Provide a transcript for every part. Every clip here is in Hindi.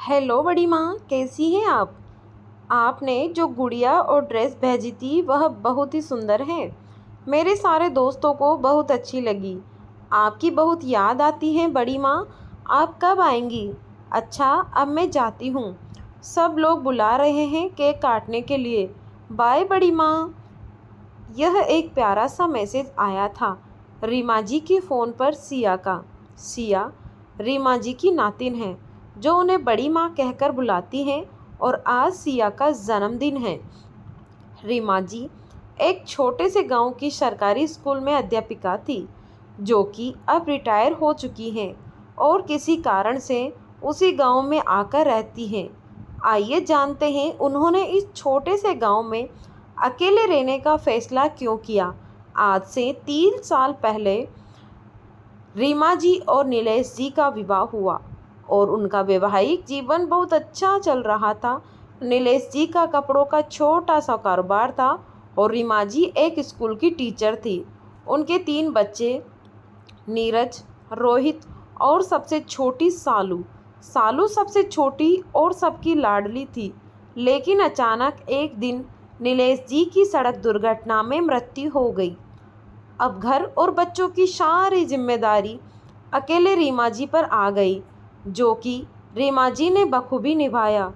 हेलो बड़ी माँ, कैसी हैं आप? आपने जो गुड़िया और ड्रेस भेजी थी वह बहुत ही सुंदर है। मेरे सारे दोस्तों को बहुत अच्छी लगी। आपकी बहुत याद आती है बड़ी माँ। आप कब आएंगी? अच्छा, अब मैं जाती हूँ। सब लोग बुला रहे हैं केक काटने के लिए। बाय बड़ी माँ। यह एक प्यारा सा मैसेज आया था रीमा जी के फ़ोन पर सिया का। सिया रीमा जी की नातिन है जो उन्हें बड़ी माँ कहकर बुलाती हैं, और आज सिया का जन्मदिन है। रीमा जी एक छोटे से गांव की सरकारी स्कूल में अध्यापिका थी, जो कि अब रिटायर हो चुकी हैं और किसी कारण से उसी गांव में आकर रहती हैं। आइए जानते हैं उन्होंने इस छोटे से गांव में अकेले रहने का फैसला क्यों किया। आज से 3 साल पहले रीमा जी और नीलेश जी का विवाह हुआ और उनका वैवाहिक जीवन बहुत अच्छा चल रहा था। नीलेश जी का कपड़ों का छोटा सा कारोबार था और रीमा जी एक स्कूल की टीचर थी। उनके 3 बच्चे नीरज, रोहित और सबसे छोटी सालू। सालू सबसे छोटी और सबकी लाडली थी, लेकिन अचानक एक दिन नीलेश जी की सड़क दुर्घटना में मृत्यु हो गई। अब घर और बच्चों की सारी जिम्मेदारी अकेले रीमा जी पर आ गई, जो कि रीमा जी ने बखूबी निभाया।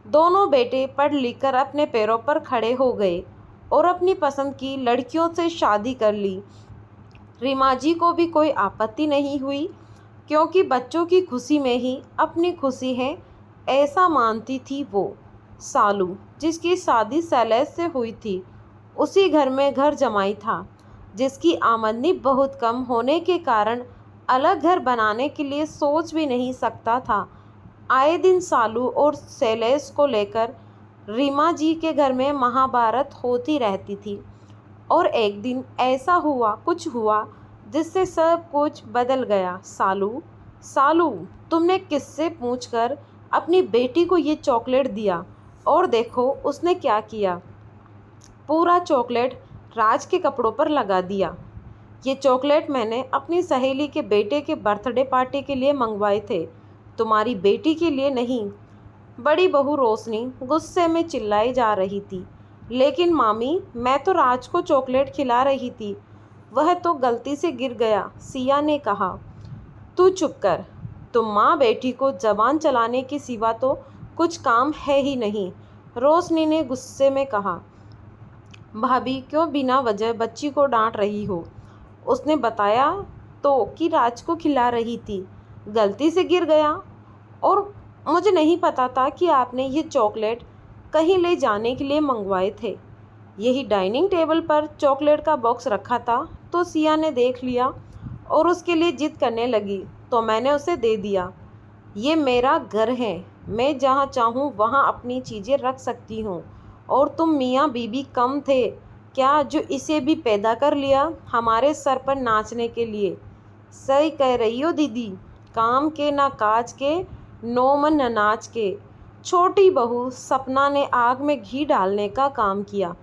दोनों बेटे पढ़ लिख कर अपने पैरों पर खड़े हो गए और अपनी पसंद की लड़कियों से शादी कर ली। रीमा जी को भी कोई आपत्ति नहीं हुई, क्योंकि बच्चों की खुशी में ही अपनी खुशी है, ऐसा मानती थी वो। सालू, जिसकी शादी शैलेश से हुई थी, उसी घर में घर जमाई था, जिसकी आमदनी बहुत कम होने के कारण अलग घर बनाने के लिए सोच भी नहीं सकता था। आए दिन सालू और शैलेश को लेकर रीमा जी के घर में महाभारत होती रहती थी। और एक दिन ऐसा कुछ हुआ जिससे सब कुछ बदल गया। सालू, सालू, तुमने किससे पूछकर अपनी बेटी को ये चॉकलेट दिया? और देखो उसने क्या किया। पूरा चॉकलेट राज के कपड़ों पर लगा दिया। ये चॉकलेट मैंने अपनी सहेली के बेटे के बर्थडे पार्टी के लिए मंगवाए थे, तुम्हारी बेटी के लिए नहीं। बड़ी बहू रोशनी गुस्से में चिल्लाई जा रही थी। लेकिन मामी, मैं तो राज को चॉकलेट खिला रही थी, वह तो गलती से गिर गया, सिया ने कहा। तू चुप कर। तुम माँ बेटी को जबान चलाने के सिवा तो कुछ काम है ही नहीं, रोशनी ने गुस्से में कहा। भाभी, क्यों बिना वजह बच्ची को डांट रही हो? उसने बताया तो कि राज को खिला रही थी, गलती से गिर गया, और मुझे नहीं पता था कि आपने ये चॉकलेट कहीं ले जाने के लिए मंगवाए थे। यही डाइनिंग टेबल पर चॉकलेट का बॉक्स रखा था, तो सिया ने देख लिया और उसके लिए जिद करने लगी, तो मैंने उसे दे दिया। ये मेरा घर है, मैं जहाँ चाहूँ वहाँ अपनी चीज़ें रख सकती हूँ। और तुम मियाँ बीबी कम थे क्या जो इसे भी पैदा कर लिया हमारे सर पर नाचने के लिए? सही कह रही हो दीदी, काम के ना काज के, नो मन न नाच के। छोटी बहू सपना ने आग में घी डालने का काम किया।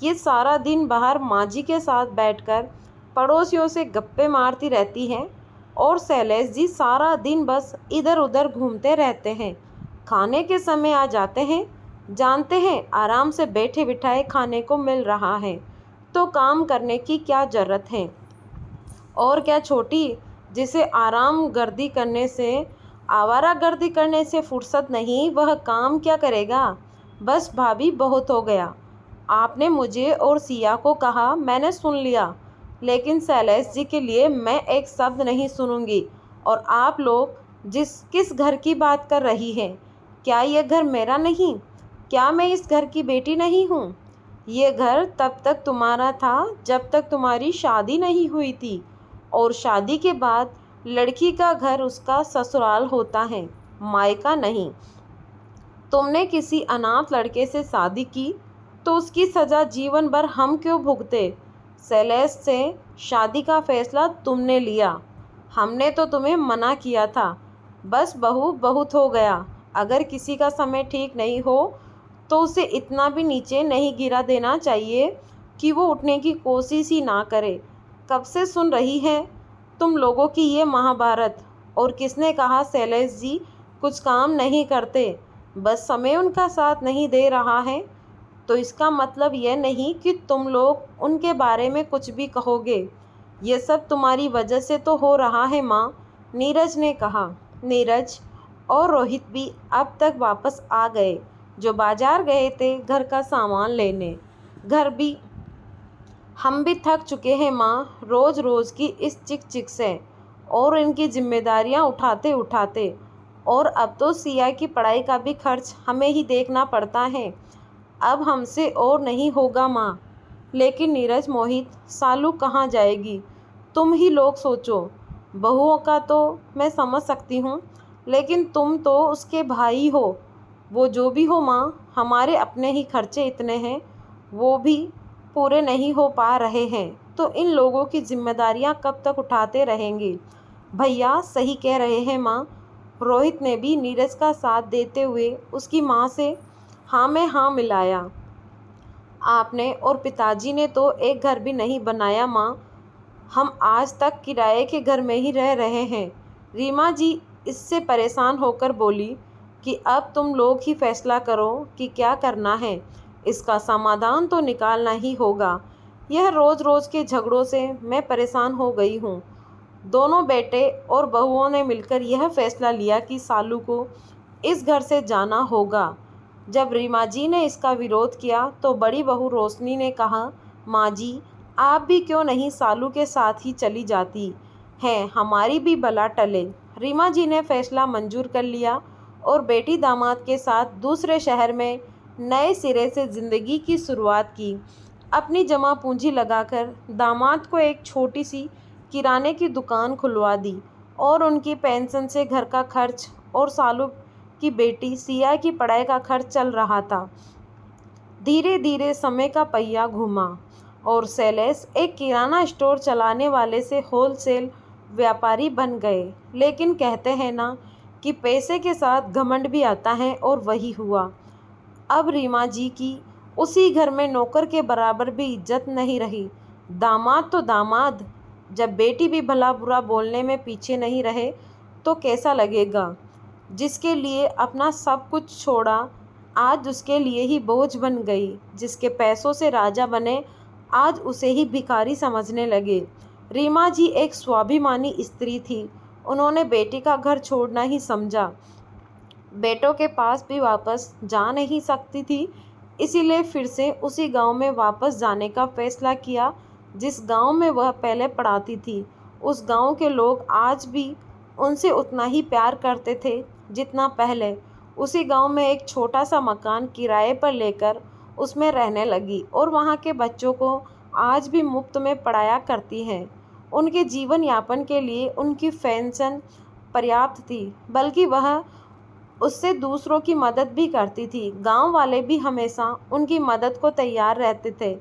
ये सारा दिन बाहर माँ जी के साथ बैठकर पड़ोसियों से गप्पे मारती रहती हैं, और शैलेश जी सारा दिन बस इधर उधर घूमते रहते हैं। खाने के समय आ जाते हैं, जानते हैं आराम से बैठे बिठाए खाने को मिल रहा है, तो काम करने की क्या ज़रूरत है? और क्या छोटी, जिसे आवारागर्दी करने से फुर्सत नहीं, वह काम क्या करेगा? बस भाभी, बहुत हो गया। आपने मुझे और सिया को कहा, मैंने सुन लिया, लेकिन शैलेश जी के लिए मैं एक शब्द नहीं सुनूंगी। और आप लोग किस घर की बात कर रही हैं? क्या यह घर मेरा नहीं? क्या मैं इस घर की बेटी नहीं हूँ? ये घर तब तक तुम्हारा था जब तक तुम्हारी शादी नहीं हुई थी, और शादी के बाद लड़की का घर उसका ससुराल होता है, मायका नहीं। तुमने किसी अनाथ लड़के से शादी की तो उसकी सज़ा जीवन भर हम क्यों भुगते? शैलेश से शादी का फैसला तुमने लिया, हमने तो तुम्हें मना किया था। बस बहू, बहुत हो गया। अगर किसी का समय ठीक नहीं हो तो उसे इतना भी नीचे नहीं गिरा देना चाहिए कि वो उठने की कोशिश ही ना करे। कब से सुन रही है तुम लोगों की ये महाभारत? और किसने कहा शैलेश जी कुछ काम नहीं करते, बस समय उनका साथ नहीं दे रहा है। तो इसका मतलब यह नहीं कि तुम लोग उनके बारे में कुछ भी कहोगे। ये सब तुम्हारी वजह से तो हो रहा है माँ, नीरज ने कहा। नीरज और रोहित भी अब तक वापस आ गए, जो बाजार गए थे घर का सामान लेने। घर भी हम भी थक चुके हैं माँ, रोज़ रोज़ की इस चिक चिक से और इनकी जिम्मेदारियाँ उठाते उठाते। और अब तो सिया की पढ़ाई का भी खर्च हमें ही देखना पड़ता है। अब हमसे और नहीं होगा माँ। लेकिन नीरज, मोहित, सालू कहाँ जाएगी? तुम ही लोग सोचो। बहुओं का तो मैं समझ सकती हूँ, लेकिन तुम तो उसके भाई हो। वो जो भी हो माँ, हमारे अपने ही खर्चे इतने हैं, वो भी पूरे नहीं हो पा रहे हैं। तो इन लोगों की जिम्मेदारियाँ कब तक उठाते रहेंगे? भैया सही कह रहे हैं माँ। रोहित ने भी नीरज का साथ देते हुए उसकी माँ से हाँ में हाँ मिलाया। आपने और पिताजी ने तो एक घर भी नहीं बनाया माँ, हम आज तक किराए के घर में ही रह रहे हैं। रीमा जी इससे परेशान होकर बोली कि अब तुम लोग ही फैसला करो कि क्या करना है। इसका समाधान तो निकालना ही होगा। यह रोज़ रोज़ के झगड़ों से मैं परेशान हो गई हूँ। दोनों बेटे और बहुओं ने मिलकर यह फैसला लिया कि सालू को इस घर से जाना होगा। जब रीमा जी ने इसका विरोध किया तो बड़ी बहू रोशनी ने कहा, माँ जी, आप भी क्यों नहीं सालू के साथ ही चली जाती हैं, हमारी भी भला टले। रीमा जी ने फैसला मंजूर कर लिया और बेटी दामाद के साथ दूसरे शहर में नए सिरे से ज़िंदगी की शुरुआत की। अपनी जमा पूंजी लगाकर दामाद को एक छोटी सी किराने की दुकान खुलवा दी और उनकी पेंशन से घर का खर्च और सालू की बेटी सिया की पढ़ाई का खर्च चल रहा था। धीरे धीरे समय का पहिया घूमा और शैलेश एक किराना स्टोर चलाने वाले से होलसेल व्यापारी बन गए। लेकिन कहते हैं ना कि पैसे के साथ घमंड भी आता है, और वही हुआ। अब रीमा जी की उसी घर में नौकर के बराबर भी इज्जत नहीं रही। दामाद तो दामाद, जब बेटी भी भला बुरा बोलने में पीछे नहीं रहे तो कैसा लगेगा? जिसके लिए अपना सब कुछ छोड़ा, आज उसके लिए ही बोझ बन गई। जिसके पैसों से राजा बने, आज उसे ही भिखारी समझने लगे। रीमा जी एक स्वाभिमानी स्त्री थी। उन्होंने बेटी का घर छोड़ना ही समझा। बेटों के पास भी वापस जा नहीं सकती थी, इसीलिए फिर से उसी गांव में वापस जाने का फैसला किया जिस गांव में वह पहले पढ़ाती थी। उस गांव के लोग आज भी उनसे उतना ही प्यार करते थे जितना पहले। उसी गांव में एक छोटा सा मकान किराए पर लेकर उसमें रहने लगी और वहां के बच्चों को आज भी मुफ्त में पढ़ाया करती हैं। उनके जीवन यापन के लिए उनकी पेंशन पर्याप्त थी, बल्कि वह उससे दूसरों की मदद भी करती थी। गांव वाले भी हमेशा उनकी मदद को तैयार रहते थे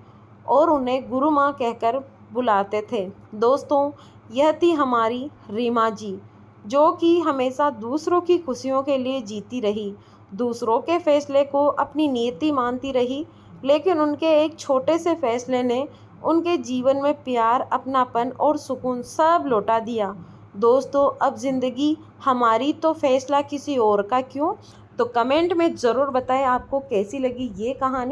और उन्हें गुरु माँ कहकर बुलाते थे। दोस्तों, यह थी हमारी रीमा जी, जो कि हमेशा दूसरों की खुशियों के लिए जीती रही, दूसरों के फैसले को अपनी नियति मानती रही। लेकिन उनके एक छोटे से फैसले ने उनके जीवन में प्यार, अपनापन और सुकून सब लौटा दिया। दोस्तों, अब ज़िंदगी हमारी तो फैसला किसी और का क्यों? तो कमेंट में ज़रूर बताएं आपको कैसी लगी ये कहानी।